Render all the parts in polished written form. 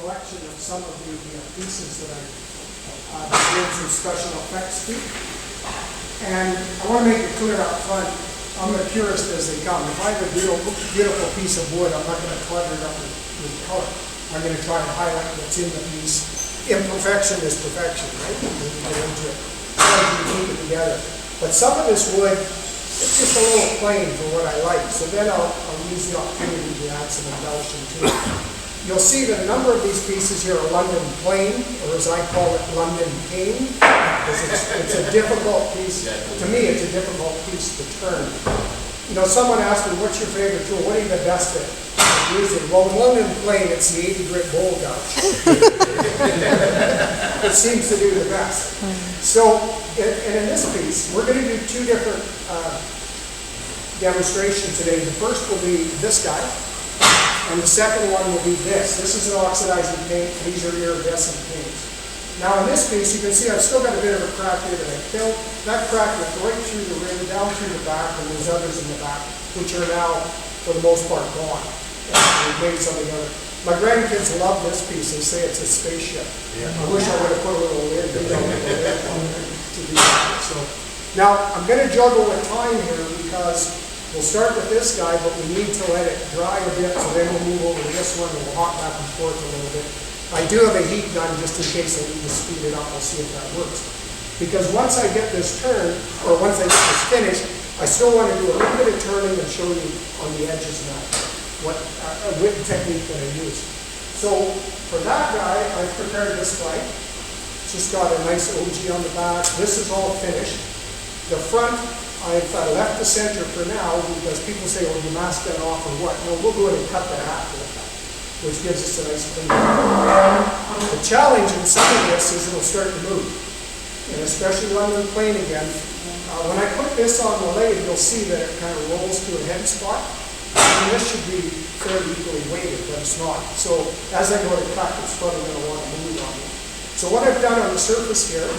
collection of some of the pieces that I did some special effects to. And I want to make it clear up front, I'm a purist as they come. If I have a beautiful piece of wood, I'm not going to clutter it up with color. I'm going to try to highlight what's in the piece. Imperfection is perfection, right? We get into it. Try to keep it together. But some of this wood, it's just a little plain for what I like. So then I'll use the opportunity to add some embellishing to it. You'll see that a number of these pieces here are London plain, or as I call it, London cane, because it's a difficult piece. To me, it's a difficult piece to turn. You know, someone asked me, what's your favorite tool? What are you the best at using? Well, in London plain, it's the 80 grit bowl gouge. It seems to do the best. So, and in this piece, we're going to do two different demonstrations today. The first will be this guy. And the second one will be this. This is an oxidizing paint. These are iridescent paints. Now in this piece, you can see I've still got a bit of a crack here that I filled. That crack went right through the rim, down through the back, and there's others in the back, which are now, for the most part, gone. We've made something of it. My grandkids love this piece. They say it's a spaceship. Yeah. I wish I would have put a little lid to do that. So, now, I'm going to juggle with time here because we'll start with this guy, but we need to let it dry a bit, so then we'll move over to this one and we'll hop back and forth a little bit. I do have a heat gun just in case I need to speed it up. We'll see if that works. Because once I get this turned, or once I get this finished, I still want to do a little bit of turning and show you on the edges now what whip technique that I use. So for that guy, I've prepared this flight. It's just got a nice OG on the back. This is all finished. The front, I've left the center for now because people say, well, you mask that off or what? No, we'll go ahead and cut that half with that, which gives us a nice clean. The challenge in some of this is it'll start to move, and especially London plain again. When I put this on the lathe, you'll see that it kind of rolls to a head spot. And this should be fairly equally weighted, but it's not. So as I go to cut, it's probably going to want to move on me. So what I've done on the surface here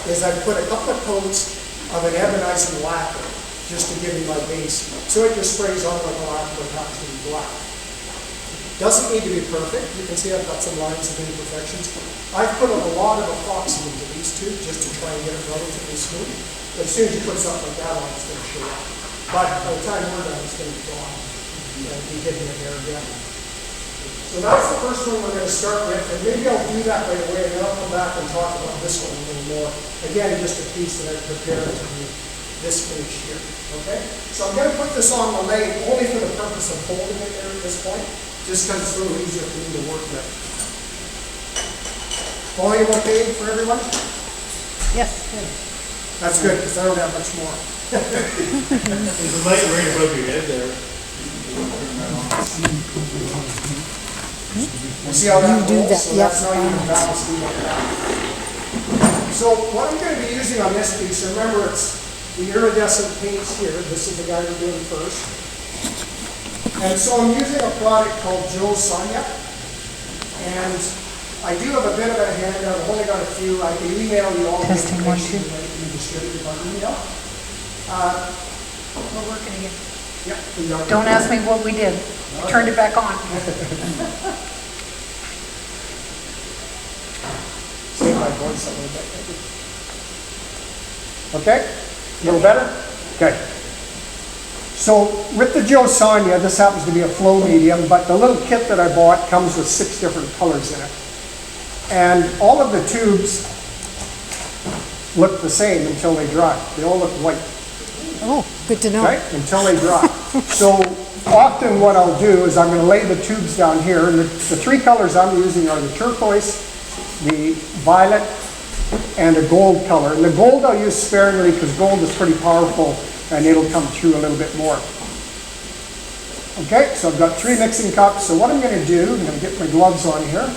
is I've put a couple of coats of an ebonizing lacquer, just to give me my base. So it just sprays on like a lacquer and happens to be black. Doesn't need to be perfect. You can see I've got some lines of imperfections. I've put a lot of epoxy into these two just to try and get it relatively smooth. But as soon as you put something like that on, it's going to show up. But by the time we're done, it's going to be gone. And be hitting it there again. So that's the first one we're going to start with, and maybe I'll do that right away, and then I'll come back and talk about this one a little more. Again, just a piece that I've prepared to do this finish here, okay? So I'm going to put this on the lathe only for the purpose of holding it there at this point, just because it's a little easier for me to work with. Volume okay for everyone? Yes, good. That's good, because I don't have much more. There's a light right above your head there. You see how that rolls? So that's not even balanced like that. So what I'm going to be using on this piece, remember it's the iridescent paints here. This is the guy we're doing first. And so I'm using a product called Joe Sonia. And I do have a bit of a handout. I've only got a few. I can email you all the information that you can distribute by email. We're working again. Yep. Don't ask me what we did. I turned it back on. Save my voice a little bit. Okay? A little better? Okay. So with the Joe Sonia, this happens to be a flow medium, but the little kit that I bought comes with 6 different colors in it. And all of the tubes look the same until they dry. They all look white. Oh, good to know. Right? Until they dry. So often what I'll do is I'm going to lay the tubes down here, and the 3 colors I'm using are the turquoise, the violet, and a gold color. And the gold I'll use sparingly because gold is pretty powerful and it'll come through a little bit more. Okay, so I've got 3 mixing cups. So what I'm going to do, I'm going to get my gloves on here.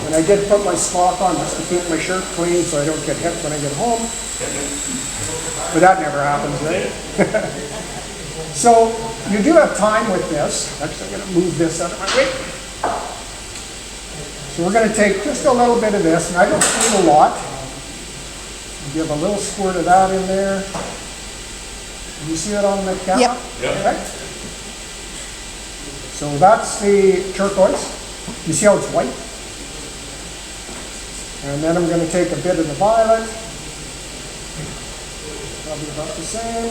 And I did put my smock on just to keep my shirt clean so I don't get hit when I get home. But that never happens, right? So you do have time with this. Actually, I'm going to move this out of my way. So we're going to take just a little bit of this, and I don't need a lot. Give a little squirt of that in there. You see it on the camera? Yep. Yep. Okay. So that's the turquoise. You see how it's white? And then I'm going to take a bit of the violet. Probably about the same.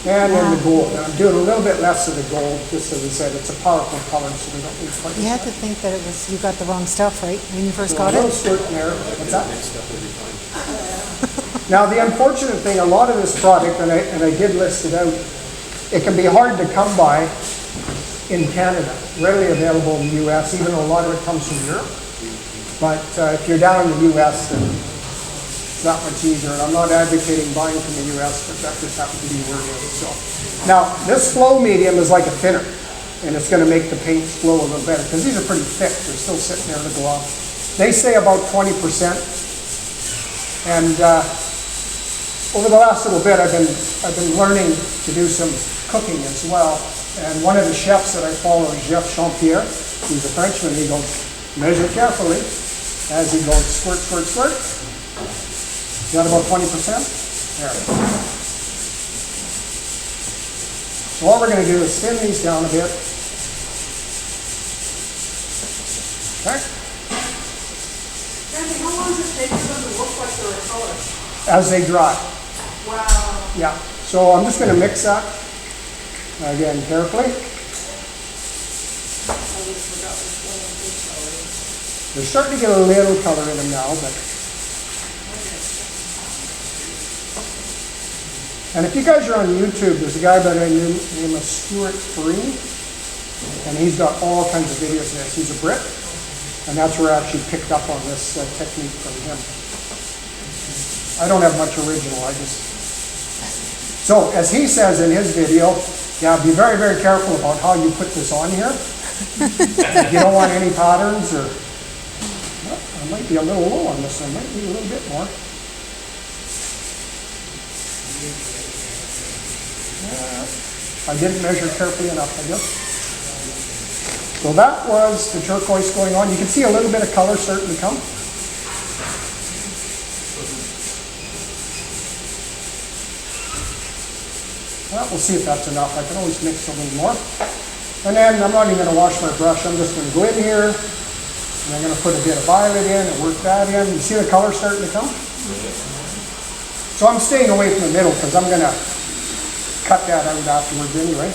And then the gold. Now I'm doing a little bit less of the gold, just as I said, it's a powerful color, so we don't need quite You as had to think that it was, you got the wrong stuff, right, when you first much. got A little it? squirt in there. What's that? Now, the unfortunate thing, a lot of this product, and I did list it out, it can be hard to come by in Canada, readily available in the US, even though a lot of it comes from Europe. But if you're down in the US, then it's not much easier. And I'm not advocating buying from the US, but that just happens to be where it is. So, now, this flow medium is like a thinner, and it's going to make the paints flow a little better, because these are pretty thick. They're still sitting there to go off. They say about 20%. And over the last little bit, I've been learning to do some cooking as well. And one of the chefs that I follow is Chef Champierre. He's a Frenchman. He goes, measure carefully as he goes squirt, squirt, squirt. Is that about 20%? There. So what we're going to do is thin these down a bit. Okay. Randy, how long does it take for them to look like they're a color? As they dry. Wow. Yeah. So I'm just going to mix that again carefully. They're starting to get a little color in them now, but. And if you guys are on YouTube, there's a guy by the name of Stuart Free, and he's got all kinds of videos of this. He's a Brit, and that's where I actually picked up on this technique from him. I don't have much original, So, as he says in his video, yeah, be very, very careful about how you put this on here. You don't want any patterns or, well, I might be a little low on this one, might need a little bit more. I didn't measure carefully enough, I guess. So that was the turquoise going on. You can see a little bit of color starting to come. Well, we'll see if that's enough. I can always mix a little more. And then I'm not even going to wash my brush. I'm just going to go in here, and I'm going to put a bit of violet in and work that in. You see the color starting to come? So I'm staying away from the middle because I'm going to cut that out afterwards anyway.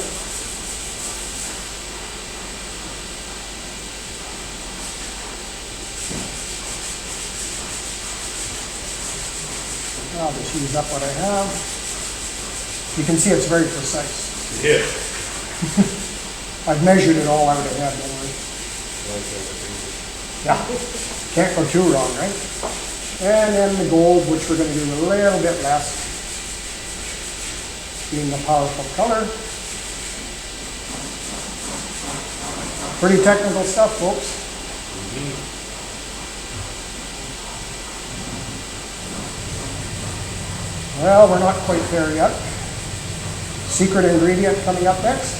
I'll just use up what I have. You can see it's very precise. Yeah. I've measured it all out ahead, don't worry. Yeah, can't go too wrong, right? And then the gold, which we're going to do a little bit less, being the powerful color. Pretty technical stuff, folks. Well, we're not quite there yet. Secret ingredient coming up next.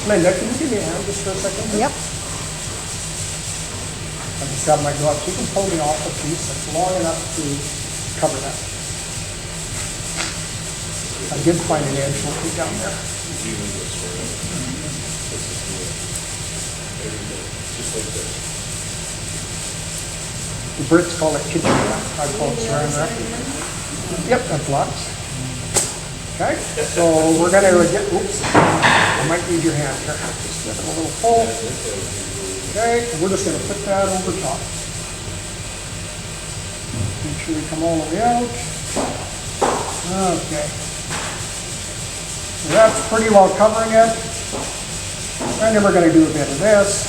Linda, can you give me a hand just for a second? Yep. I just got my gloves. You can pull me off a piece that's long enough to cover that. I did find an edge working down there. The Brits call it kitchen wrap. I call it saran wrap. Yep, that's lots. Okay, so we're going to get, oops, I might need your hand here. Just get it a little full. Okay, and we're just going to put that over top. Make sure we come all the way out. Okay. So that's pretty well covering it. And then we're going to do a bit of this,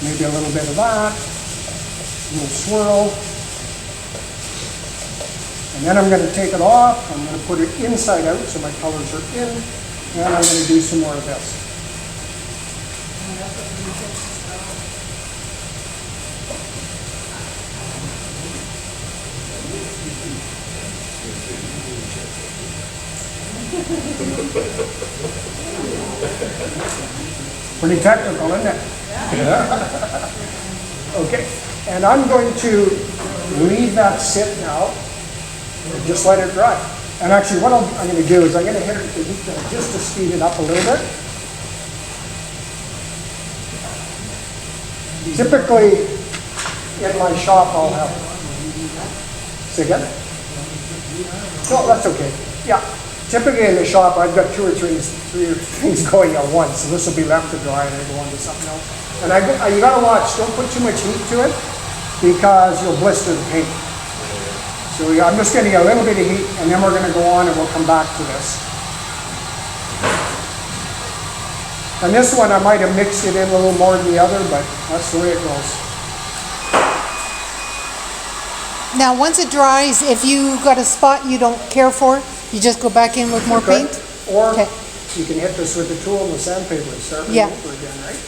maybe a little bit of that, a little swirl. And then I'm going to take it off. I'm going to put it inside out so my colors are in. And I'm going to do some more of this. Pretty technical, isn't it? Yeah. Okay, and I'm going to leave that sit now, and just let it dry. And actually what I'm gonna do is I'm gonna hit it with the heat gun just to speed it up a little bit. Typically, in my shop, I'll have, say again? No, that's okay. Yeah, typically in the shop, I've got three or things going at once, so this will be left to dry and I go on to something else. And you gotta watch, don't put too much heat to it because you'll blister the paint. So yeah, I'm just getting a little bit of heat and then we're gonna go on and we'll come back to this. And this one, I might have mixed it in a little more than the other, but that's the way it goes. Now, once it dries, if you got a spot you don't care for, you just go back in with more Okay. paint? Or Okay. you can hit this with the tool and the sandpaper and start Yeah. over again, right?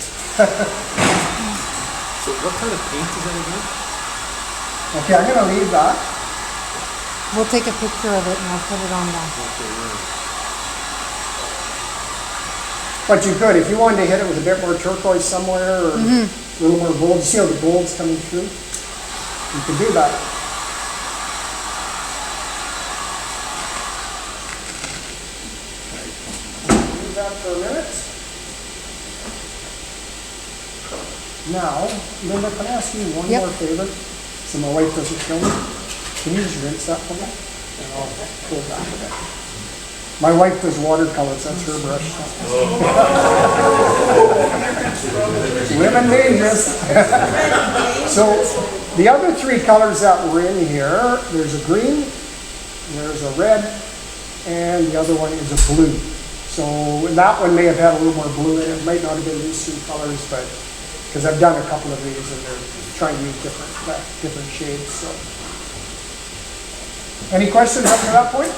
So what kind of paint is that again? Okay, I'm gonna leave that. We'll take a picture of it and I'll put it on that. But you could, if you wanted to hit it with a bit more turquoise somewhere or a little more gold, you see how the gold's coming through? You can do that. Leave that for a minute. Now, Linda, can I ask you one Yep. more favor? So my wife doesn't kill me. Can you just rinse that for me? And I'll pull back a bit. My wife does watercolors, that's her brush. Women dangerous. So the other three colors that were in here, there's a green, there's a red, and the other one is a blue. So that one may have had a little more blue in it. It might not have been these three colors, but because I've done a couple of these and they're trying to use different shades. So, any questions up to that point?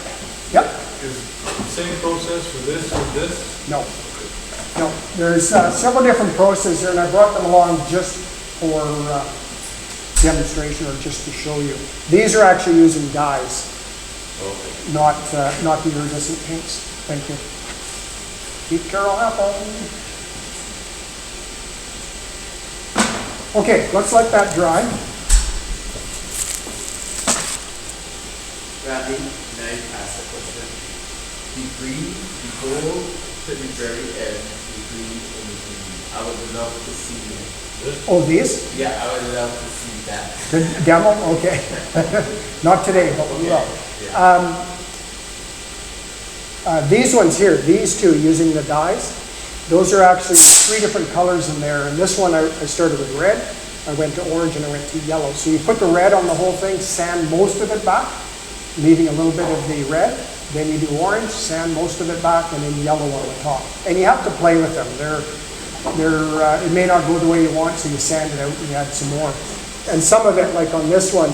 Yep. Is the same process for this with this? No. No. There's several different processes here, and I brought them along just for demonstration or just to show you. These are actually using dyes, not the iridescent paints. Thank you. Keep Carol happy. Okay, let's let that dry. Randy, can I ask a question? The green, the gold to the very end, the green and the green. I would love to see it. Oh, these? Yeah, I would love to see that. The demo? Okay. Not today, but we will. These ones here, these two using the dyes, those are actually three different colors in there. And this one I started with red, I went to orange, and I went to yellow. So you put the red on the whole thing, sand most of it back, leaving a little bit of the red. Then you do orange, sand most of it back, and then yellow on the top. And you have to play with them. It may not go the way you want, so you sand it out and you add some more. And some of it, like on this one,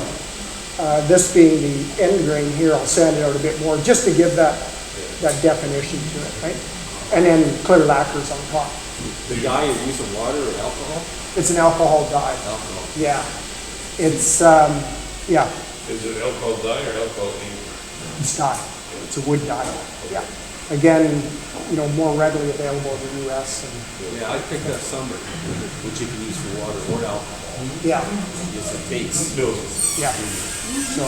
this being the end grain here, I'll sand it out a bit more just to give that definition to it, right? And then clear lacquers on top. The dye is used in water or alcohol? It's an alcohol dye. Alcohol. Yeah. It's, yeah, Is it alcohol dye or alcohol ink? it's dye. It's a wood dye. Yeah. Again, more readily available in the US. And, Yeah, I picked up some which you can use for water or alcohol. yeah. It's a base. Yeah. So,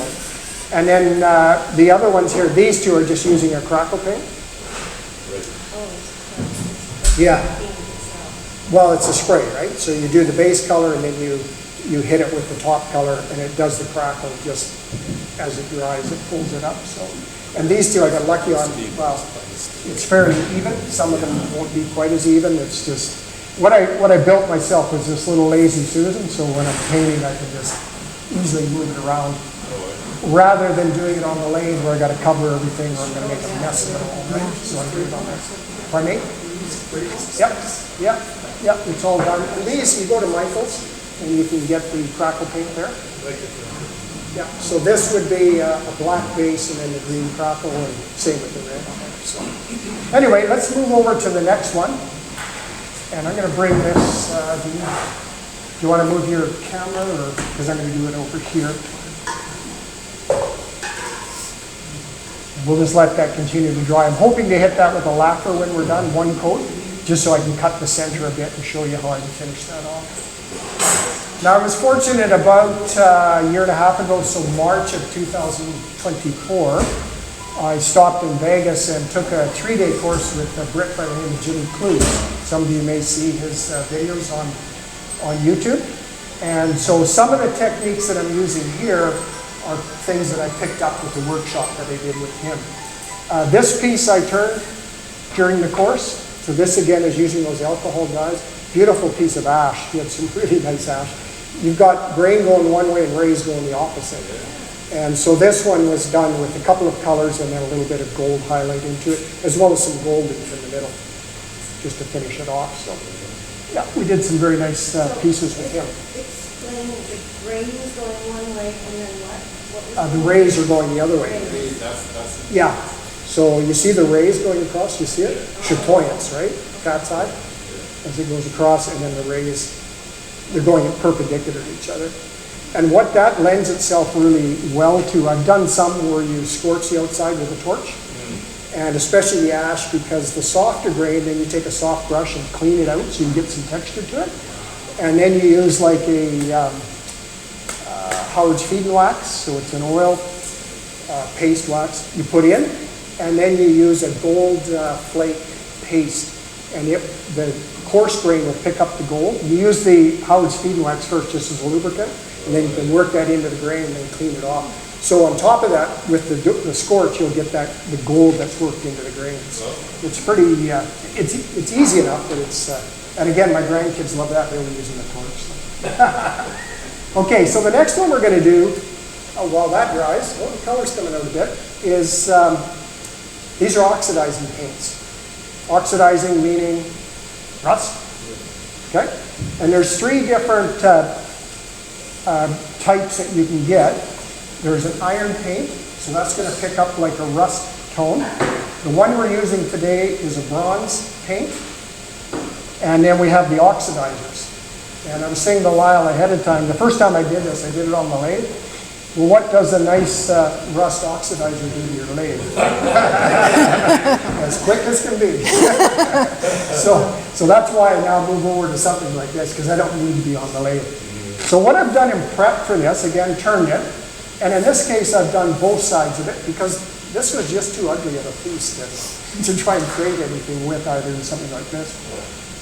and then the other ones here, these two are just using a crackle paint. Yeah. Well, it's a spray, right? So you do the base color and then you hit it with the top color and it does the crackle just as it dries, it pulls it up. So, and these two I got lucky on, well, it's fairly even. Some of them won't be quite as even. It's just, what I built myself was this little lazy Susan, so when I'm painting I can just easily move it around. Rather than doing it on the lathe where I got to cover everything or I'm going to make a mess of it all, right? So I do it on this. Pardon me? Yep, it's all done. And these, you go to Michael's and you can get the crackle paint there. Yeah, so this would be a black base and then the green crackle and same with the red on there. So anyway, let's move over to the next one. And I'm going to bring this, do you want to move your camera or, because I'm going to do it over here. We'll just let that continue to dry. I'm hoping to hit that with a lacquer when we're done, one coat. just so I can cut the center a bit and show you how I can finish that off. Now, I was fortunate about a year and a half ago, so March of 2024, I stopped in Vegas and took a 3-day course with a Brit by the name of Jimmy Clues. Some of you may see his videos on YouTube. And so some of the techniques that I'm using here are things that I picked up with the workshop that I did with him. This piece I turned during the course. So this again is using those alcohol dyes. Beautiful piece of ash. He had some really nice ash. You've got grain going one way and rays going the opposite. And so this one was done with a couple of colors and then a little bit of gold highlight into it, as well as some gold in the middle, just to finish it off. So yeah, we did some very nice pieces with him. Explain the grains going one way and then what? The rays are going the other way. That's Yeah. So you see the rays going across, you see it? Chatoyance, right? Cat's eye. As it goes across, and then the rays, they're going perpendicular to each other. And what that lends itself really well to, I've done some where you scorch the outside with a torch, and especially the ash, because the softer grain, then you take a soft brush and clean it out so you can get some texture to it. And then you use like a Howard's feeding wax, so it's an oil paste wax you put in, and then you use a gold flake paste, and the coarse grain will pick up the gold. You use the Howard's feeding wax first just as a lubricant, and then you can work that into the grain and then clean it off. So on top of that, with the scorch, you'll get the gold that's worked into the grains. It's pretty, it's easy enough, but it's, and again, my grandkids love that. They were using the torch. So. Okay, so the next one we're going to do, while that dries, the color's coming out a bit, is these are oxidizing paints. Oxidizing meaning rust. Okay, and there's 3 different types that you can get. There's an iron paint, so that's going to pick up like a rust tone. The one we're using today is a bronze paint. And then we have the oxidizers. And I was saying to Lyle ahead of time, the first time I did this, I did it on the lathe. Well, what does a nice rust oxidizer do to your lathe? As quick as can be. so that's why I now move over to something like this, because I don't need to be on the lathe. So what I've done in prep for this, again, turned it. And in this case, I've done both sides of it, because this was just too ugly of a piece to try and create anything with, either in something like this.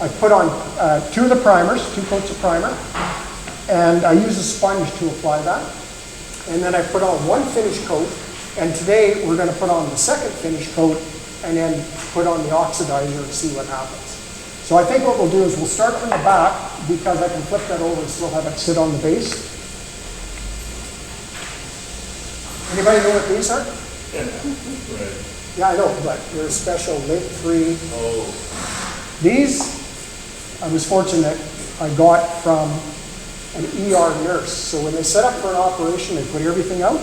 I put on 2 of the primers, 2 coats of primer, and I use a sponge to apply that. And then I put on 1 finish coat, and today we're going to put on the second finish coat and then put on the oxidizer and see what happens. So I think what we'll do is we'll start from the back, because I can flip that over and still have it sit on the base. Anybody know what these are? Right. Yeah, I know, but they're special lint-free. Oh. These, I was fortunate, I got from an ER nurse. So when they set up for an operation, they put everything out.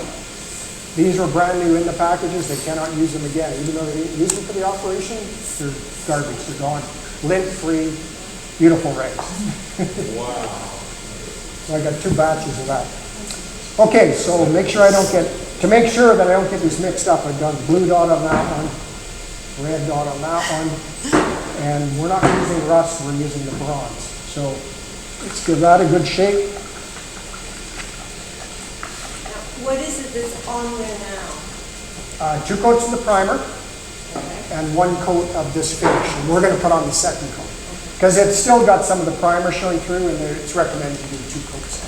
These were brand new in the packages. They cannot use them again. Even though they didn't use them for the operation, they're garbage. They're gone. Lint-free, beautiful rags. Wow. So I got 2 batches of that. Okay, so make sure to make sure that I don't get these mixed up, I've done blue dot on that one, red dot on that one, and we're not using rust, we're using the bronze. So let's give that a good shake. What is it that's on there now? 2 coats of the primer and 1 coat of this finish, and we're going to put on the second coat. Because it's still got some of the primer showing through, and it's recommended to do 2 coats.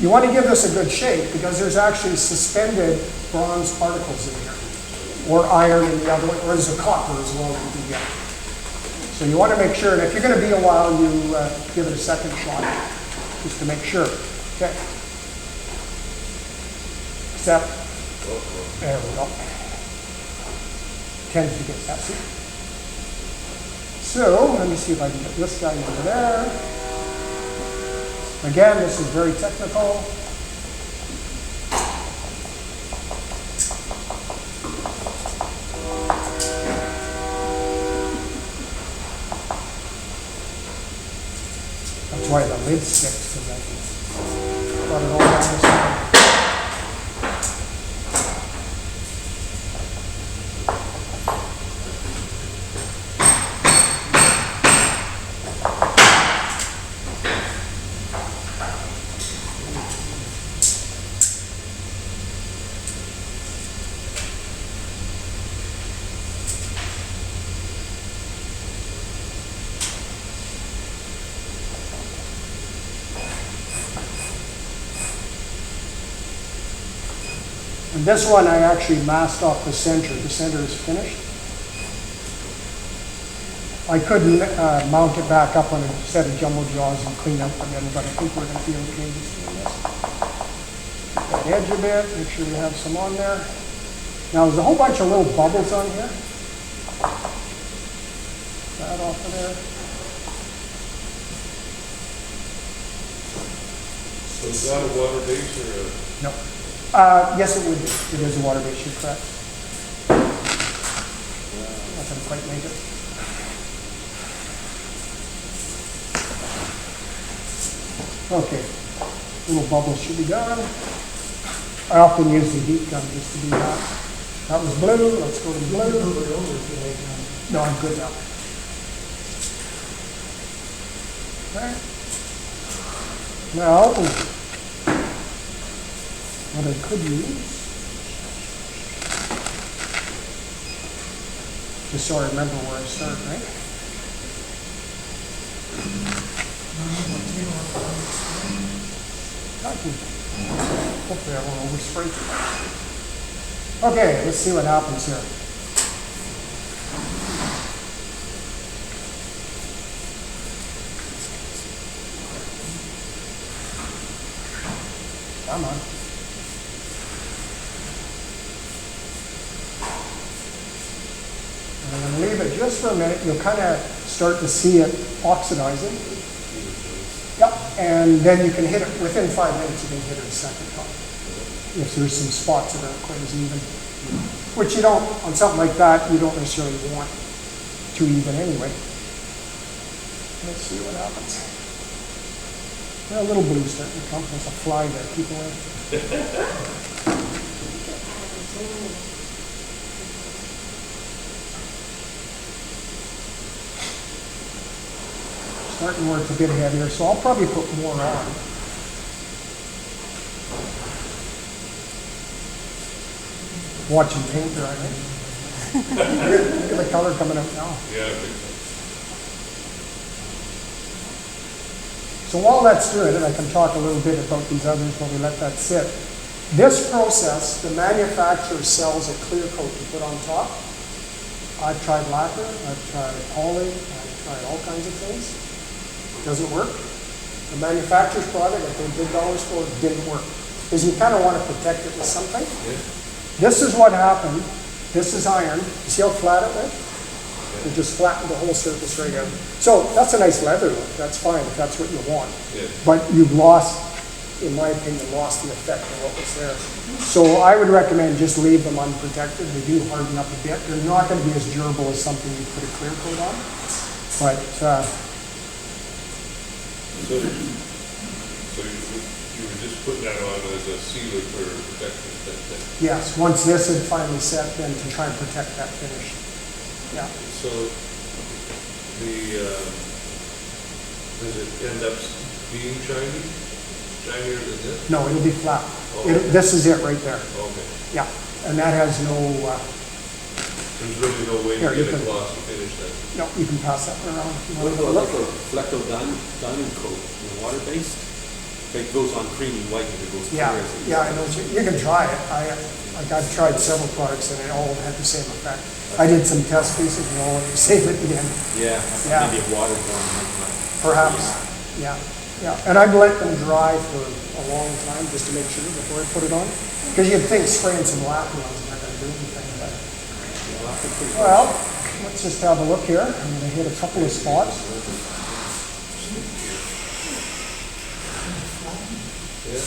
You want to give this a good shake, because there's actually suspended bronze particles in here, or iron in the other one, or there's a copper as well that you can get. So you want to make sure, and if you're going to be a while, you give it a second shot, just to make sure. Okay. Except, there we go. Tends to get messy. So, let me see if I can get this guy over there. Again, this is very technical. That's why the lid sticks, because I can put it all down the side. And this one, I actually masked off the center. The center is finished. I couldn't mount it back up on a set of jumbo jaws and clean up again, but I think we're gonna be okay just doing this. That edge a bit, make sure we have some on there. Now, there's a whole bunch of little bubbles on here. That off of there. So is that a water base or a? No. Yes, it would be. It is a water base, you're correct. Not gonna quite make it. Okay, little bubbles should be gone. I often use the heat gun just to do that. That was blue, let's go to blue. No, I'm good now. Okay. Now, what I could use, just so I remember where I start, right? Hopefully I won't overspray. Okay, let's see what happens here. Come on. And I'm going to leave it just for a minute. You'll kind of start to see it oxidizing. Yep, and then you can hit it, within 5 minutes you can hit it a second time. If there's some spots that aren't quite as even. Which you don't, on something like that, you don't necessarily want too even anyway. Let's see what happens. Well, a little blue starting to come. There's a fly there, keep away. Starting where it's a bit heavier, so I'll probably put more on. Watching paint there, I think. Look at the color coming out now. Yeah, I think so. So while that's doing it, I can talk a little bit about these others while we let that sit. This process, the manufacturer sells a clear coat to put on top. I've tried lacquer, I've tried poly, I've tried all kinds of things. Doesn't work. The manufacturer's product, I paid big dollars for it, didn't work. Because you kind of want to protect it with something. Yeah. This is what happened. This is iron. You see how flat it went? It just flattened the whole surface right out. So that's a nice leather look. That's fine if that's what you want. Yeah. But you've lost, in my opinion, lost the effect of what was there. So I would recommend just leave them unprotected. They do harden up a bit. They're not going to be as durable as something you put a clear coat on. But So you were just putting that on as a sealer for protection, that. yes, once this had finally set, then to try and protect that finish. Yeah. So does it end up being shiny? Shinier than this? No, it'll be flat. Oh. This is it right there. Okay. Yeah. And that has no, There's really no way Here, to you get a can- glossy finish then? no, you can pass that one around if you What want to about look. like a diamond coat, water-based? It goes on creamy white and it goes clear. Yeah, I know, you can try it. I've tried several products and they all had the same effect. I did some test pieces and all the same at the end, Yeah, Yeah. maybe a waterborne like that. perhaps. Yeah, yeah. And I'd let them dry for a long time just to make sure before I put it on. Because you'd think spraying some lacquer on is not going to do anything. But, well, let's just have a look here. I'm going to hit a couple of spots. Yeah.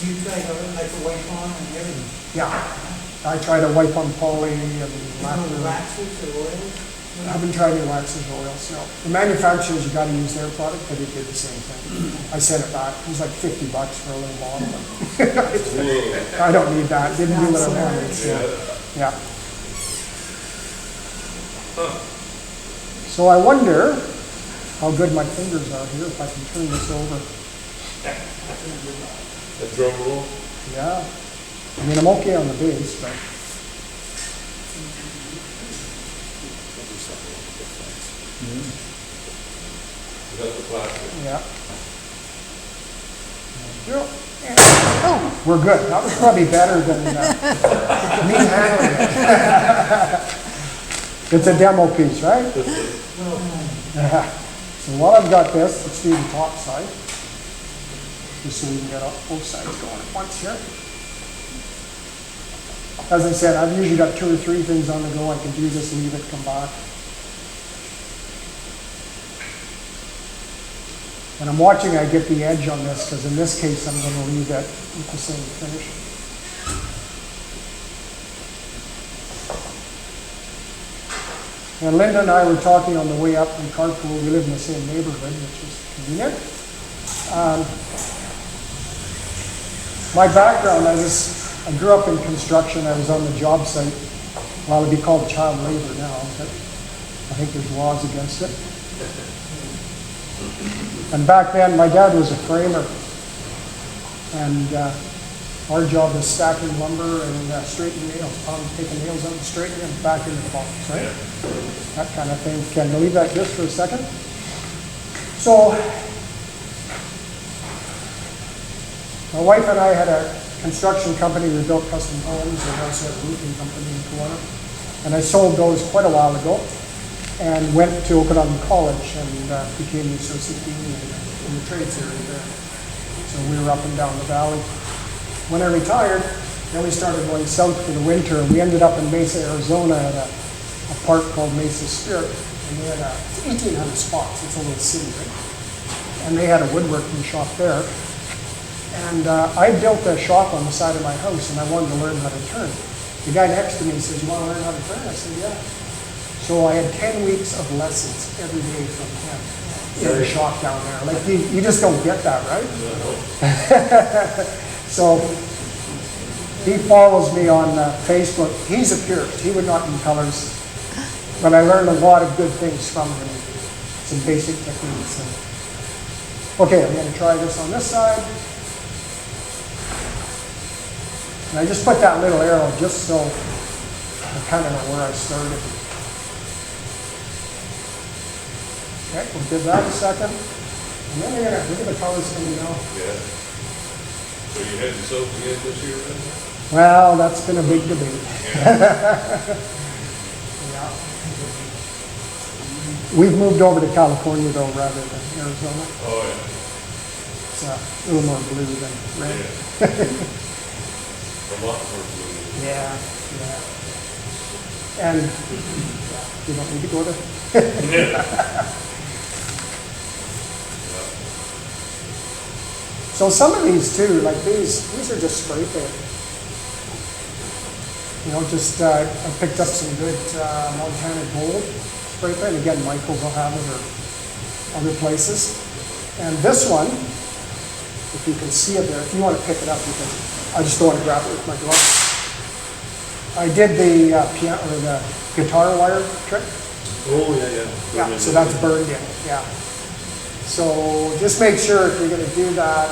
You try to like a white on and everything. Yeah, I try to wipe on poly and No lacquer. waxes or oil. I haven't tried any waxes or oils, no. The manufacturers, you gotta use their product, but it did the same thing. I sent it back, it was like $50 for a little bottle. I don't need that, didn't do what I wanted, so, yeah. So I wonder how good my fingers are here, if I can turn this over. A drum roll? Yeah, I mean, I'm okay on the base, but. Is that the plastic? Yeah. There you go. Oh, We're good. That was probably better than me handling it. It's a demo piece, right? Yeah. So while I've got this, let's do the top side. Just so we can get both sides going at once here. As I said, I've usually got 2 or 3 things on the go. I can do this, leave it, come back. And I'm watching I get the edge on this, because in this case I'm going to leave it with the same finish. And Linda and I were talking on the way up in carpool. We live in the same neighborhood, which is convenient. My background, I grew up in construction. I was on the job site. Well, it'd be called child labor now, but I think there's laws against it. And back then, my dad was a framer. And our job was stacking lumber and straightening nails, taking nails out and straightening them back into the box, right? That kind of thing. Can I leave that just for a second? So, my wife and I had a construction company. We built custom homes, and also had a roofing company in Kelowna. And I sold those quite a while ago, and went to Okanagan College and became the associate dean in the trades area there. So we were up and down the valley. When I retired, then we started going south for the winter, and we ended up in Mesa, Arizona at a park called Mesa Spirit. And they had 1,800 spots. It's a little city, right? And they had a woodworking shop there. And I built a shop on the side of my house, and I wanted to learn how to turn. The guy next to me says, "You want to learn how to turn?" I said, "Yeah." So I had 10 weeks of lessons every day from him in the shop down there. Like, you just don't get that, right? So he follows me on Facebook. He's a purist. He would not do colors. But I learned a lot of good things from him. Some basic techniques. Okay, I'm going to try this on this side. And I just put that little arrow just so I kind of know where I started. Okay, we'll give that a second. And then we're going to look at the colors coming out. Yeah. So you heading south again this year then? Well, that's been a big debate. Yeah. Yeah. We've moved over to California though, rather than Arizona. Oh, yeah. It's a little more blue than red. Yeah. A lot more blue. Yeah, yeah. And yeah, you don't need to go there. So some of these too, like these are just spray paint. You know, just I picked up some good Montana Gold spray paint. Again, Michael will have it or other places. And this one, if you can see it there, if you want to pick it up, you can. I just don't want to grab it with my glove. I did the piano or the guitar wire trick. Oh, yeah, yeah. Yeah, so that's burned in, yeah. So just make sure if you're going to do that,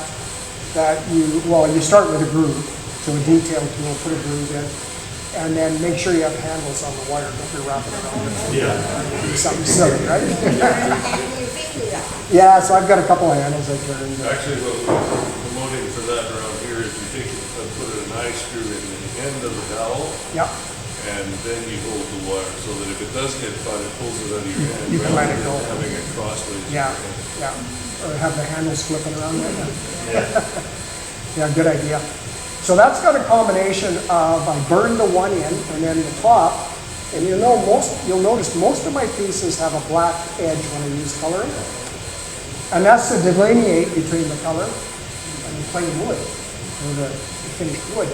that you start with a groove. So a detail tool, put a groove in, and then make sure you have handles on the wire. Don't be wrapping it around it. Yeah. Do something silly, right? And you feel it. Yeah, so I've got a couple of handles I turned. Actually, what we're promoting for that around here is you take it and put an eye screw in the end of the dowel, Yep. and then you hold the wire so that if it does get caught, it pulls it out of your hand. You can let it go. Rather than having it crossways. Yeah, yeah. Or have the handles flipping around there. Yeah. Yeah, good idea. So that's got a combination of I burned the one end and then the top, and you'll notice most of my pieces have a black edge when I use coloring. And that's to delineate between the color and the plain wood, or the finished wood.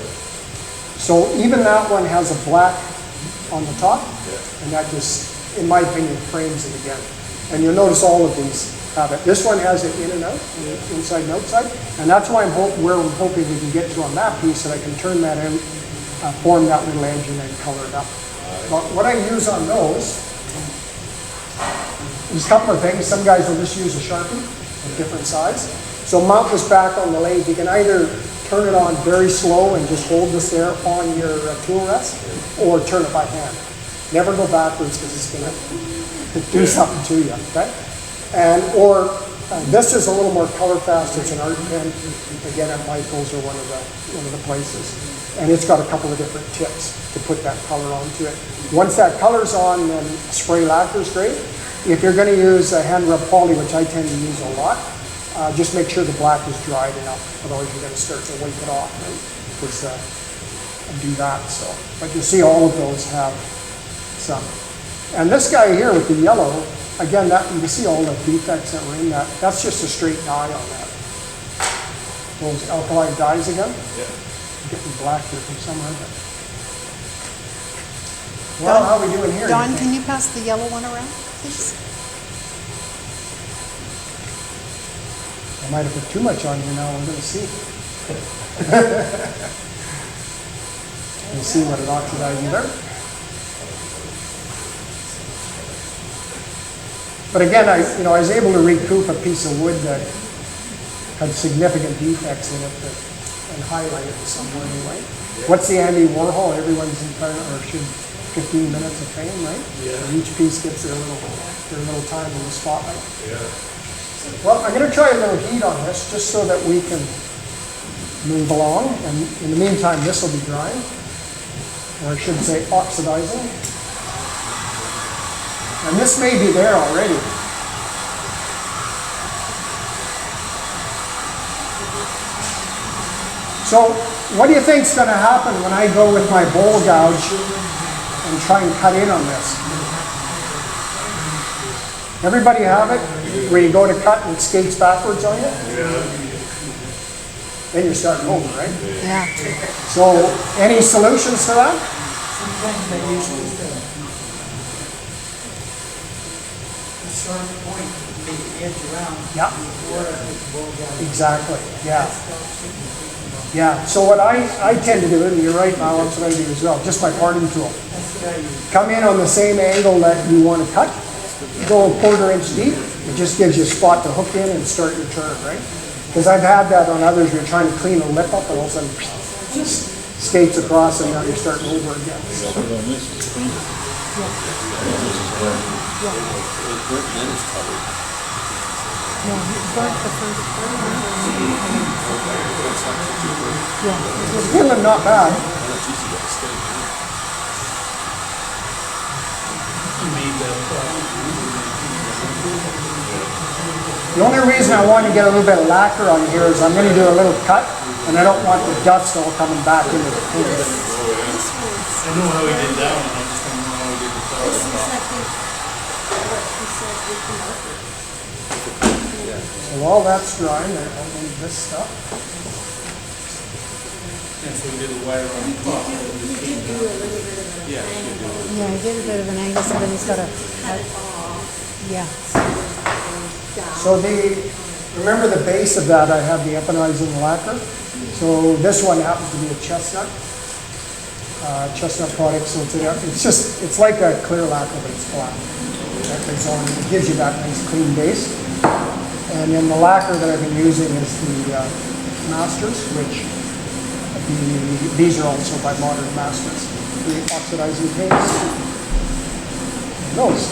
So even that one has a black on the top, and that just, in my opinion, frames it again. And you'll notice all of these have it. This one has it in and out, inside and outside, and that's why I'm hoping we can get to on that piece, that I can turn that out, form that little edge, and then color it up. But what I use on those, there's a couple of things. Some guys will just use a Sharpie of different size. So mount this back on the lathe. You can either turn it on very slow and just hold this there on your tool rest, or turn it by hand. Never go backwards because it's going to do something to you, okay? Or This is a little more color fast. It's an art pen. Again, at Michael's or one of the places. And it's got a couple of different tips to put that color onto it. Once that color's on, then spray lacquer's great. If you're going to use a hand rub poly, which I tend to use a lot, just make sure the black is dried enough. Otherwise, you're going to start to wipe it off, right? Because do that. So, but you see, all of those have some. And this guy here with the yellow, again, that you can see all the defects that were in that. That's just a straight dye on that. Those alkaline dyes again. Yeah. Getting black here from somewhere. But. Well, how are we doing here? Don, can you pass the yellow one around, please? I might have put too much on you now. I'm going to see. We'll see what it oxidizes there. But again, I was able to recoup a piece of wood that had significant defects in it and highlight it somewhere anyway. What's the Andy Warhol? Everyone's entitled, or should 15 minutes of fame, right? Yeah. And each piece gets their little time in the spotlight. Yeah. Well, I'm going to try a little heat on this just so that we can move along. And in the meantime, this will be drying, or I should say oxidizing. And this may be there already. So what do you think is going to happen when I go with my bowl gouge and try and cut in on this? Everybody have it? Where you go to cut and it skates backwards on you? Yeah. Then you're starting over, right? Yeah. So any solutions to that? Sometimes I use a sharp point to make the edge around. Yeah. Before I put the bowl down. Exactly, yeah. Yeah, so what I tend to do, and you're right, Mal, that's what I do as well, just my parting tool. That's what I use. Come in on the same angle that you want to cut, go a 1/4 inch deep, it just gives you a spot to hook in and start your turn, right? Because I've had that on others, you're trying to clean a lip up and all of a sudden just skates across and now you're starting over again. So. Yeah, he burnt the first part. Yeah. Feeling not bad. The only reason I want to get a little bit of lacquer on here is I'm going to do a little cut, and I don't want the dust all coming back into the paint. I know how he did that one, I just don't know how he did the color. This is, I think, what he said with the marker. So while that's drying, I'll leave this stuff. And so he did a wire on the top. You did do a little bit of an angle. Yeah, he did a bit of an angle, so then he's got to, Cut it off, yeah. so it goes down. So remember the base of that, I have the eponizing lacquer. So this one happens to be a chestnut product. So it's like a clear lacquer, but it's black. It gives you that nice clean base. And then the lacquer that I've been using is the Masters, which these are also by Modern Masters. The oxidizing paints. And those.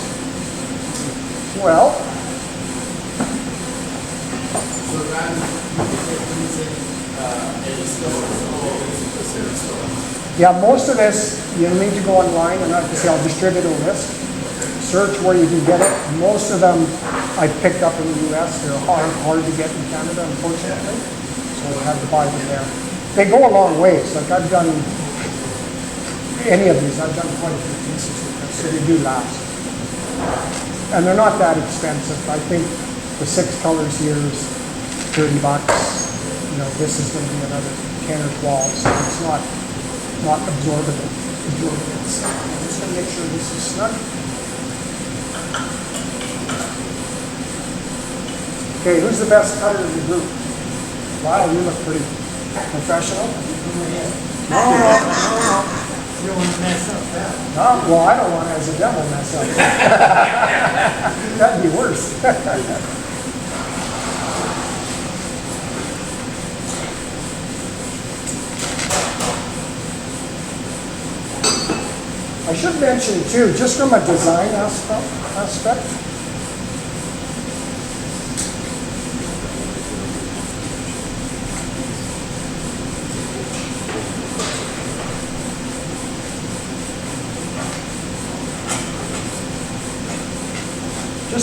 Well, So rather than using any stone, yeah, most of this, you need to go online, and I'll distribute a list. Search where you can get it. Most of them I picked up in the US. They're hard to get in Canada, unfortunately. So I have to buy them there. They go a long ways. Like I've done any of these, I've done quite a few pieces with them, so they do last. And they're not that expensive. I think the 6 colors here is $30. This is going to be another 10 or 12, so it's not absorbent. So I'm just going to make sure this is snug. Okay, who's the best cutter in the group? Wow, you look pretty professional. You don't want to mess up that. Oh, well, I don't want to as a devil mess up. That'd be worse. I should mention too, just from a design aspect,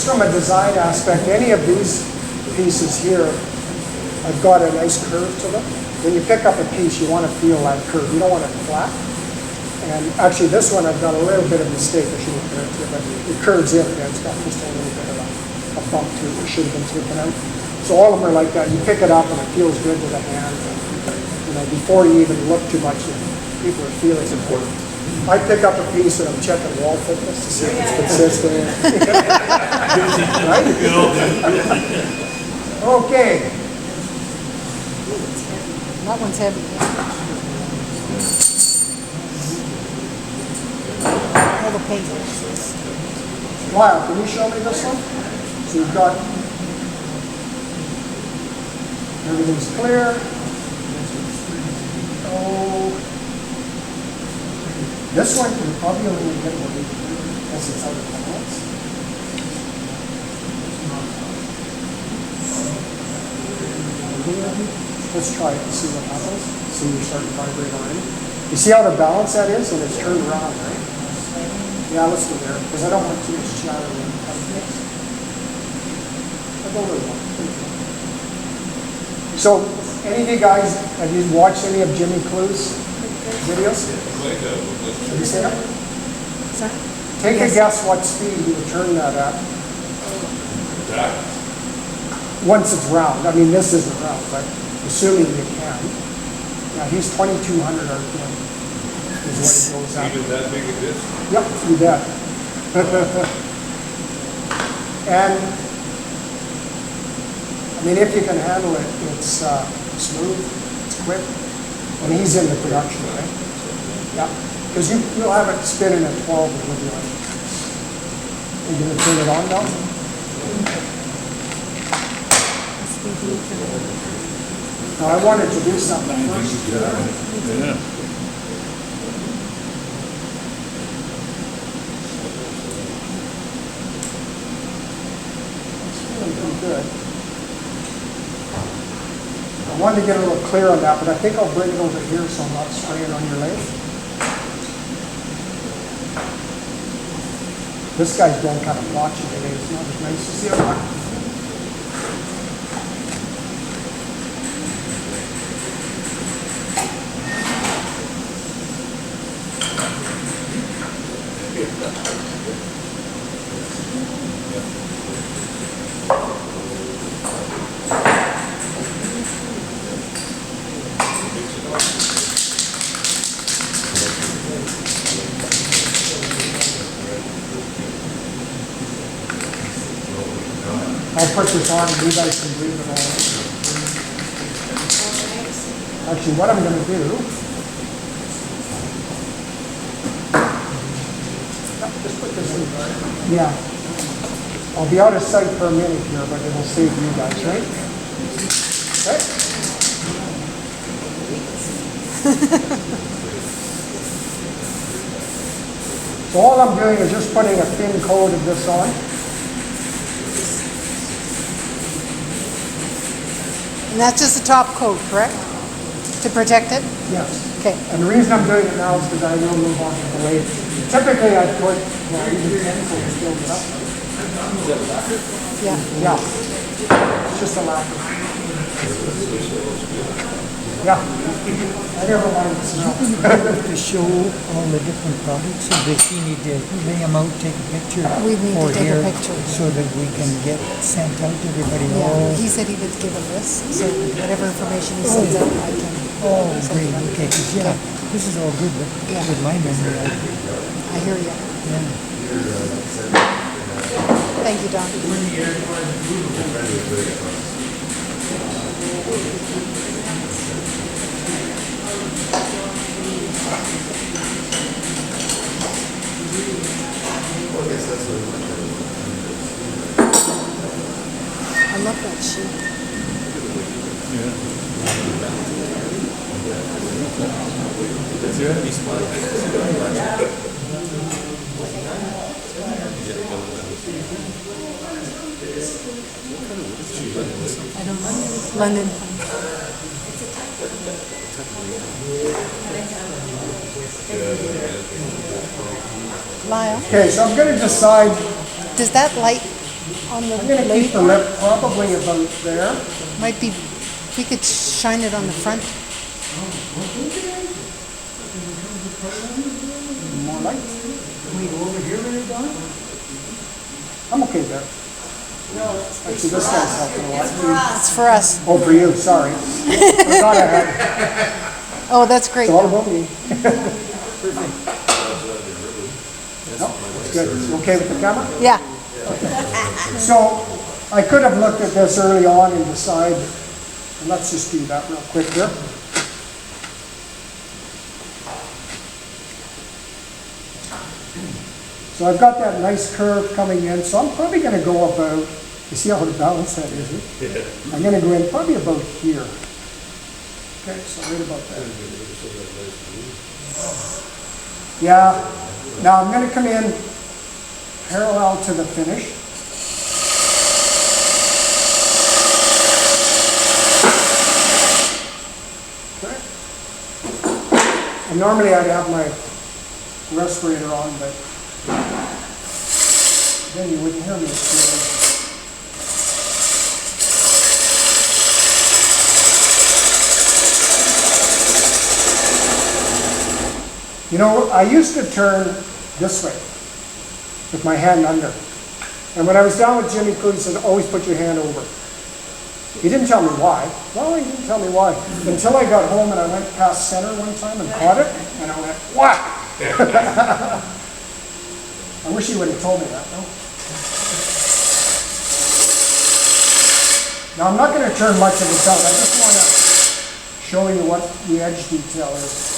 just from a design aspect, any of these pieces here have got a nice curve to them. When you pick up a piece, you want to feel that curve. You don't want it flat. And actually, this one I've got a little bit of mistake. I should have put it here, but it curves in. And it's got just a little bit of a bump to it. It should have been taken out. So all of them are like that. You pick it up and it feels good to the hand. And, before you even look too much, people are feeling it. I pick up a piece and I'm checking wall thickness to see if it's consistent. Right? Okay. That one's heavy. All the paint. Lyle, can you show me this one? So you've got, everything's clear. Oh, this one can probably only get what we as it's out of balance. Let's try it and see what happens. See you start to vibrate already. You see how the balance that is when it's turned around, right? Yeah, let's go there, because I don't want too much chatter. I'll go with one. So, any of you guys, have you watched any of Jimmy Clue's videos? Have you seen it? Sorry? Take a guess what speed you would turn that at. Once it's round. I mean, this isn't round, but assuming you can. Yeah, he's 2,200 RPM is what it goes at. Even that big as this? Yep, you bet. And, I mean, if you can handle it, it's smooth, it's quick, and he's in the production, right? Yeah, because you'll have it spinning at 12 and it'll be like, are you going to turn it on now? Now, I wanted to do something first. Yeah. Pretty good. I wanted to get a little clear on that, but I think I'll bring it over here so I'm not spraying on your lathe. This guy's going kind of blotchy today. It's not as nice as the other one. I'll put this on and you guys can breathe it all. Actually, what I'm going to do, just put this in. Yeah. I'll be out of sight for a minute here, but it'll save you guys, right? Right? So all I'm doing is just putting a thin coat of this on. And that's just a top coat, correct? To protect it? Yes. Okay. And the reason I'm doing it now is because I will move on to the lathe. Typically I put, even 10 coats filled it up. Yeah. Yeah. It's just a lacquer. Yeah. I never wanted to smell. To show all the different products, so that you need to lay them out, take a picture. We need to for take a here, picture. So that we can get sent out to everybody. Yeah, he said he would give a list, so whatever information he sends out, I can. Oh, great, okay, because yeah, this is all good, but Yeah. with my memory, I hear you. yeah. Thank you, Don. I love that sheet. I don't know. London. Lyle, Okay, so I'm going to decide, does that light on the I'm gonna keep the lip. lip probably about there. Might be, we could shine it on the front. More light. Can we go over here when you're done? I'm okay there. Actually, this guy's helping a lot too. It's for us. Oh, for you, sorry. I thought I had, Oh, that's great. it's all about me. No, it's good. You okay with the camera? Yeah. So, I could have looked at this early on and decided, and let's just do that real quick here. So I've got that nice curve coming in, so I'm probably gonna go about, you see how to balance that is? Yeah. I'm gonna go in probably about here. Okay, so right about there. Yeah, now I'm gonna come in parallel to the finish. Okay. And normally I'd have my respirator on, but then you wouldn't hear me clearly. You know, I used to turn this way with my hand under. And when I was down with Jimmy Coon, he said, always put your hand over. He didn't tell me why. Well, he didn't tell me why. Until I got home and I went past center one time and caught it, and I went, whack! I wish he would have told me that, though. Now, I'm not going to turn much of this out. I just want to show you what the edge detail is.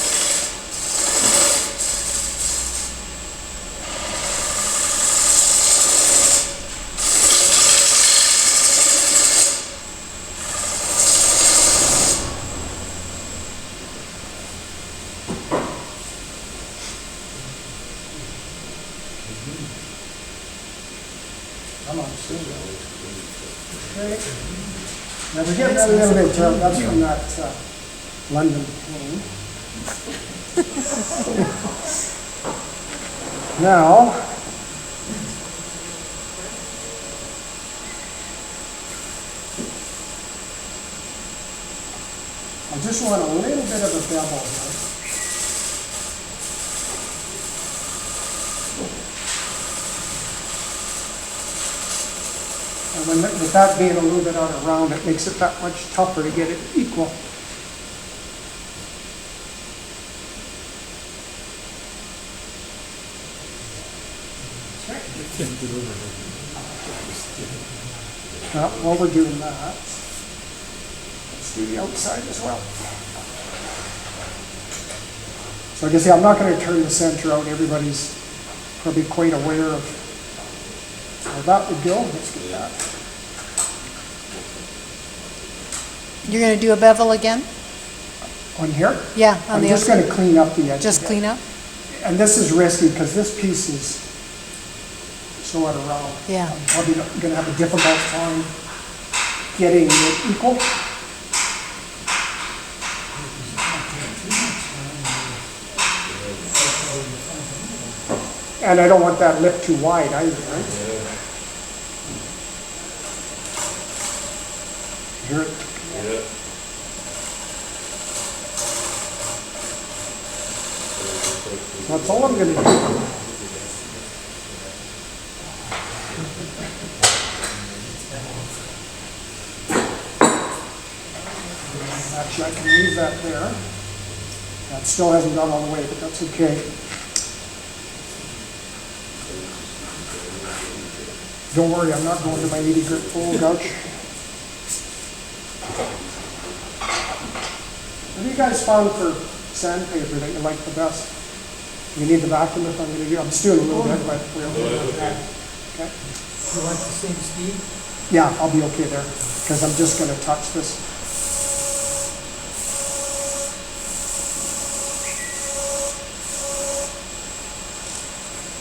Come on, see that. Okay. Now we're getting that a little bit, that's from that London plane. Now, I just want a little bit of a bevel here. And with that being a little bit out of round, it makes it that much tougher to get it equal. While we're doing that, let's do the outside as well. So I guess, yeah, I'm not going to turn the center out. Everybody's probably quite aware of how that would go. Let's get that. You're gonna do a bevel again? On here? Yeah, on I'm the just outside. going to clean up the edge. Just again. clean up? And this is risky because this piece is so out of round. Yeah. I'm probably going to have a difficult time getting it equal. And I don't want that lip too wide either, right? Hear it? Yeah. That's all I'm going to do. Actually, I can leave that there. That still hasn't gone all the way, but that's okay. Don't worry, I'm not going to my 80 grit full gouch. What have you guys found for sandpaper that you like the best? You need the vacuum if I'm going to do. I'm just doing a little bit, but we're okay with that. Okay. You want the same speed? Yeah, I'll be okay there because I'm just going to touch this.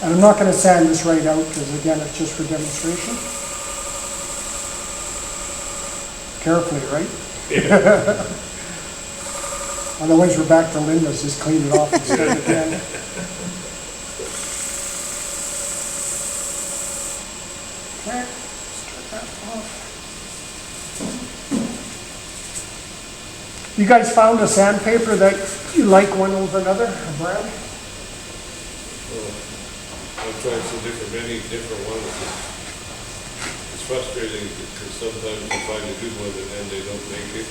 And I'm not going to sand this right out because, again, it's just for demonstration. Carefully, right? Yeah. Otherwise, we're back to Linda's, just clean it off and start again. Okay, let's You guys found a sandpaper that you like one over another, a brand? I've tried some many different ones. It's frustrating because sometimes you find a good one and then they don't make it.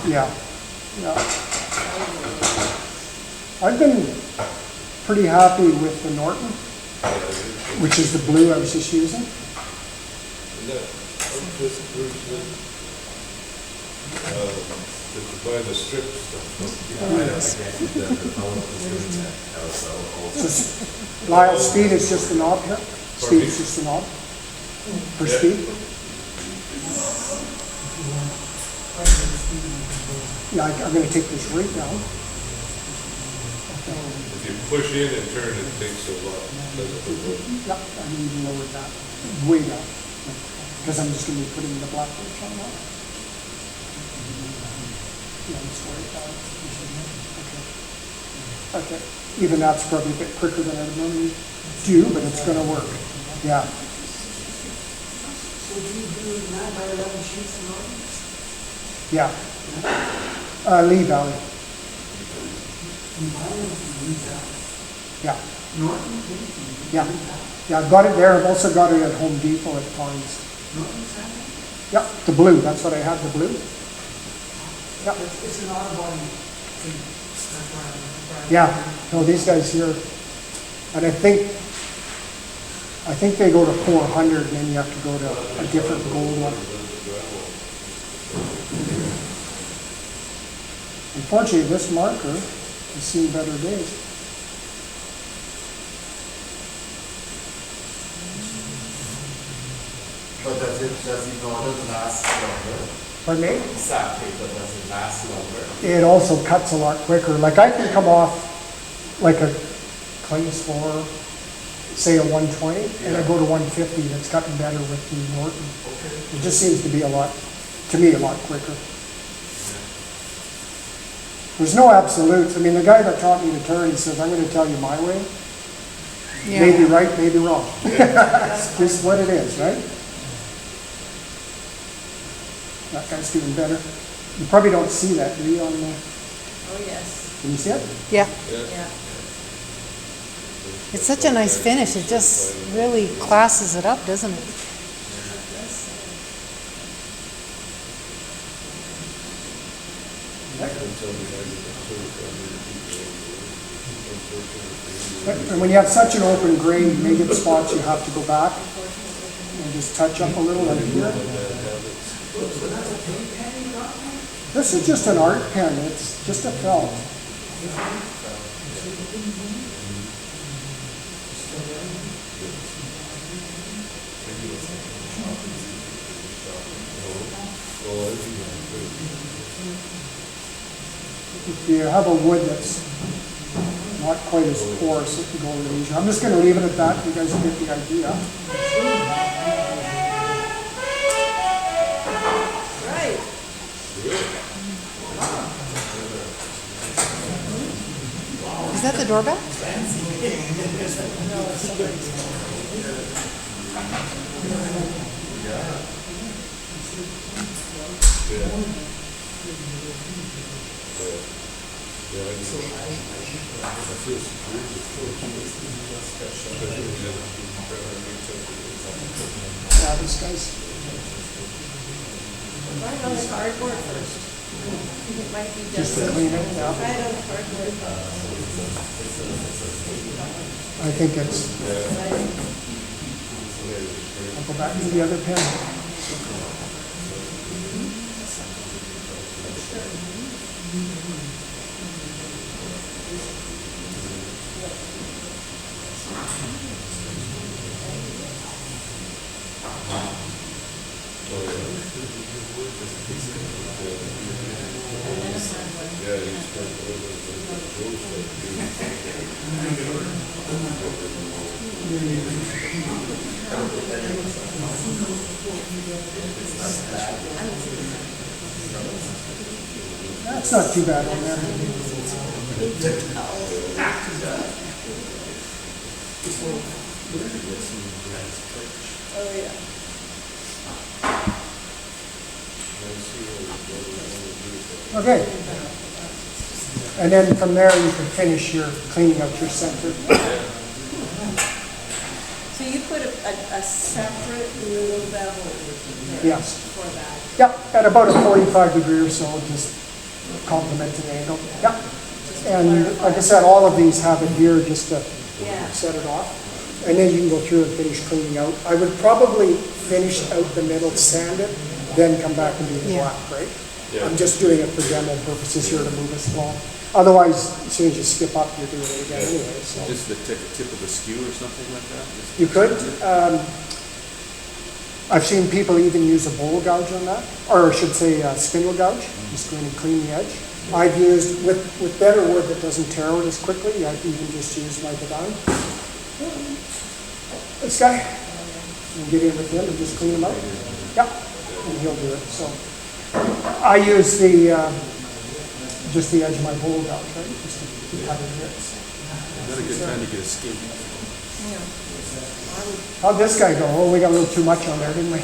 Yeah, yeah. I've been pretty happy with the Norton, which is the blue I was just using. And that, I'm just to buy the strip stuff. I don't get the color of the internet also. Lyle, speed is just the knob here. Speed is just the knob for Yeah. speed. Yeah, I'm gonna take this right down. If you push in and turn, it takes a lot. Yep, I need to lower that way down. Because I'm just gonna be putting the black dish on that. Yeah, just lower it down. Okay. Okay, even that's probably a bit quicker than I would normally do, but it's gonna work. Yeah. So do you do 9 by 11 sheets and all? Yeah. Lee Valley. Yeah. Norton? Yeah. Yeah, I've got it there. I've also got it at Home Depot at times. Norton's having? Yeah, the blue. That's what I have, the blue. Yeah. It's an auto body thing. That's why I'm- Yeah. No, these guys here, and I think they go to 400, and then you have to go to a different gold one. Unfortunately, this marker has seen better days. But does it not last longer? Pardon me? Sandpaper, does it last longer? It also cuts a lot quicker. Like I can come off like a clay score, say a 120, and I go to 150, and it's gotten better with the Norton. It just seems to be a lot quicker. There's no absolutes. I mean, the guy that taught me to turn, he says, I'm going to tell you my way. Yeah. Maybe right, maybe wrong. It's just what it is, right? That guy's doing better. You probably don't see that, do you, on the, Oh, yes, can you see it? Yeah, yeah. it's such a nice finish. It just really classes it up, doesn't it? And when you have such an open grain, you may get spots you have to go back and just touch up a little like here. This is just an art pen, it's just a felt. If you have a wood that's not quite as porous, it can go a little easier. I'm just going to leave it at that. You guys will get the idea. Right. Is that the doorbell? Yeah, this guy's. Try it on the cardboard first. It might be Just just. to clean it, yeah. Try it on the cardboard first. I think it's. I'll go back to the other pen. That's not too bad on there. Oh, yeah. Okay. And then from there, you can finish your cleaning out your center. So you put a separate little bevel there Yes. for that? Yeah, at about a 45 degree or so, just complement the angle. Yeah. And like I said, all of these have it here just to Yeah. set it off. And then you can go through and finish cleaning out. I would probably finish out the middle, sand it, then come back and do the Yeah. black, right? Yeah. I'm just doing it for demo purposes here to move us along. Otherwise, as soon as you skip up, you're doing it again anyway, so. Just the tip of the skew or something like that? Just- You could. I've seen people even use a bowl gouge on that, or I should say spindle gouge, just go in and clean the edge. I've used, with better wood that doesn't tear out as quickly, I've even just used my Badan. This guy, and get in with him and just clean him out. Yeah, and he'll do it, so. I use just the edge of my bowl gouge, right, just to cut it bits. Not a good time to get a skate. How'd this guy go? Oh, we got a little too much on there, didn't we?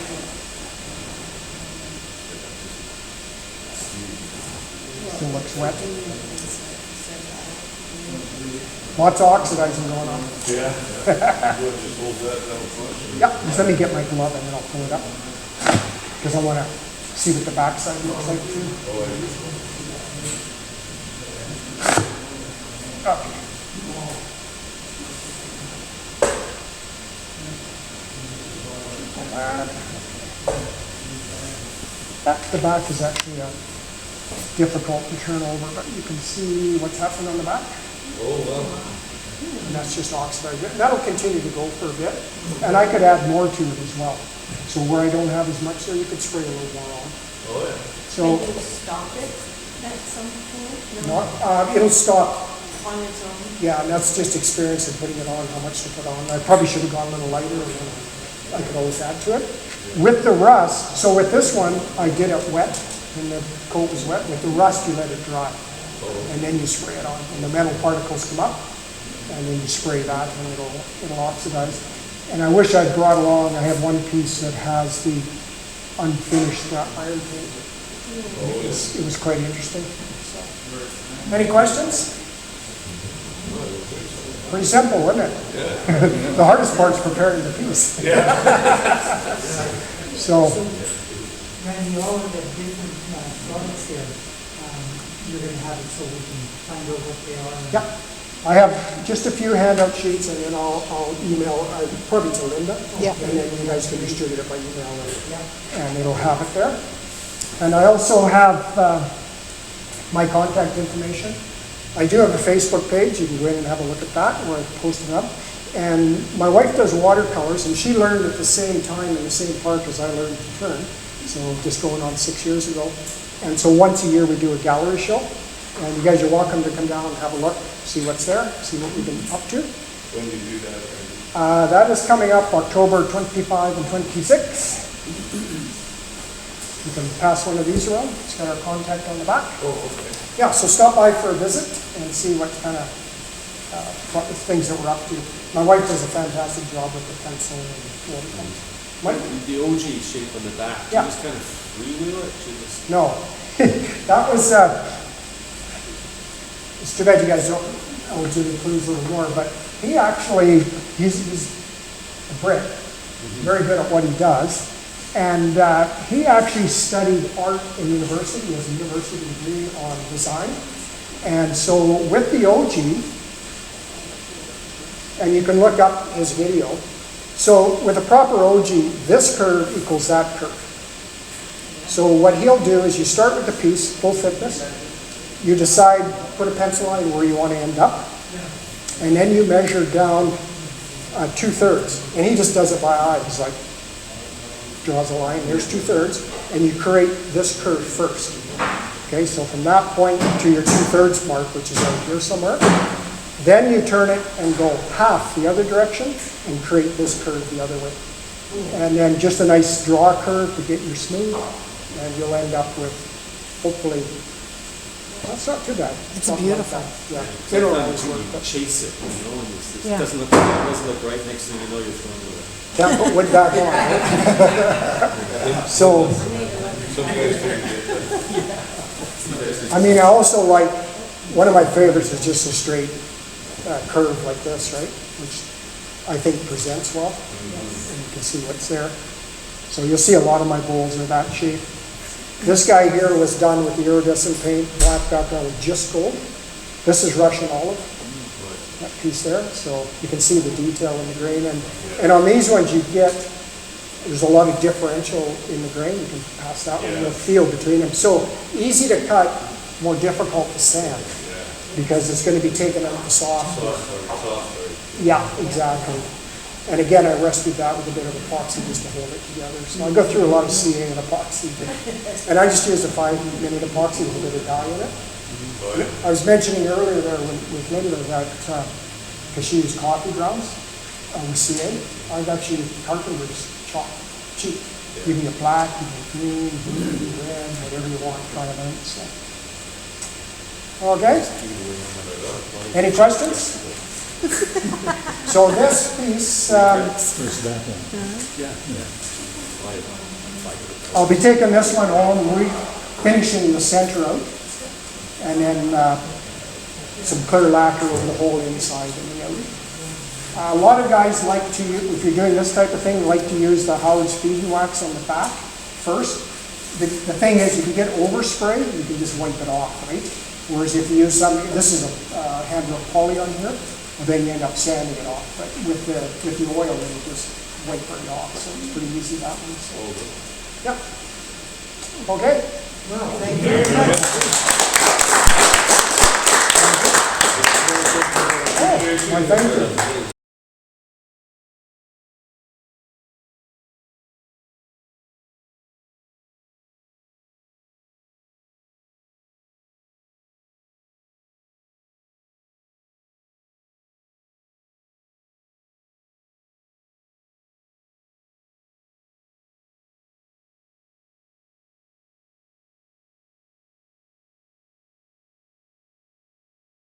Still looks wet. Lots of oxidizing going on. Yeah. We'll just hold that down first. Yep, just let me get my glove and then I'll pull it up. Because I want to see what the backside looks like too. Okay. The back is actually difficult to turn over, but you can see what's happening on the back. Oh, wow. And that's just oxidized. That'll continue to go for a bit. And I could add more to it as well. So where I don't have as much there, you could spray a little more on. Oh, yeah. So, Can you stop it at some point? no, it'll stop. On its own? Yeah, and that's just experience of putting it on, how much to put on. I probably should have gone a little lighter, and then I could always add to it. With the rust, so with this one, I did it wet, and the coat was wet. With the rust, you let it dry, and then you spray it on. And the metal particles come up, and then you spray that, and it'll oxidize. And I wish I'd brought along, I have one piece that has the unfinished iron paint. It was quite interesting. So. Any questions? Pretty simple, wasn't it? Yeah. The hardest part's preparing the piece. Yeah. So, Randy, all of the different products there, you're gonna have it so we can find out what they are. yeah, I have just a few handout sheets, and then I'll email, probably to Linda. Yeah. And then you guys can distribute it by email, and it'll have it there. And I also have my contact information. I do have a Facebook page. You can go in and have a look at that, where I post it up. And my wife does watercolors, and she learned at the same time in the same park as I learned to turn. So just going on 6 years ago. And so once a year we do a gallery show. And you guys are welcome to come down and have a look, see what's there, see what we've been up to. When do you do that? That is coming up October 25 and 26. You can pass one of these around. It's got our contact on the back. Oh, okay. Yeah, so stop by for a visit and see what kind of things that we're up to. My wife does a fantastic job with the pencil and watercolors. Mike? The OG shape on the back, Yeah. you just kind of freewheel it, you just... No. That was, it's too bad you guys don't know Jimmy Clues a little more, but he actually, he's a Brit, very good at what he does. And he actually studied art in university. He has a university degree on design. And so with the OG, and you can look up his video. So with a proper OG, this curve equals that curve. So what he'll do is you start with the piece, full thickness. You decide, put a pencil line where you want to end up. And then you measure down 2/3. And he just does it by eye. He's like, draws a line, there's 2/3, and you create this curve first. Okay, so from that point to your 2/3 mark, which is out here somewhere, then you turn it and go half the other direction and create this curve the other way. And then just a nice draw curve to get your smooth, and you'll end up with, hopefully, that's not too bad. It's Something like beautiful. that. Yeah, it'll always work. You chase it, you know, and it Yeah. doesn't look right, next thing you know, you're throwing it away. Can't put wood back on, right? So, Some guys do get that. I mean, I also like, one of my favorites is just a straight curve like this, right? Which I think presents well. And you can see what's there. So you'll see a lot of my bowls are that shape. This guy here was done with the iridescent paint, black background with just gold. This is Russian olive, that piece there. So you can see the detail in the grain. And on these ones you get, there's a lot of differential in the grain. You can pass that one, you'll feel between them. So easy to cut, more difficult to sand, because it's going to be taken out of the soft. Yeah, exactly. And again, I rescued that with a bit of epoxy just to hold it together. So I go through a lot of CA and epoxy. And I just used a 5-minute epoxy with a bit of dye in it. I was mentioning earlier there with Linda that, because she used coffee grounds with CA, I've actually carpenter's chalk, cheap. Give me a black, give me a green, blue, red, whatever you want, try it out. So. Okay? Any questions? So this piece, I'll be taking this one home, finishing the center out, and then some clear lacquer over the whole inside and the outer. A lot of guys like to, if you're doing this type of thing, like to use the Howard's feeding wax on the back first. The thing is, if you get overspray, you can just wipe it off, right? Whereas if you use something, this is a hand-drilled poly on here, well, then you end up sanding it off. But with the oil, then you just wipe it off. So it's pretty easy that one. So. Yep. Okay. Well, thank you very much. Oh, my thank you.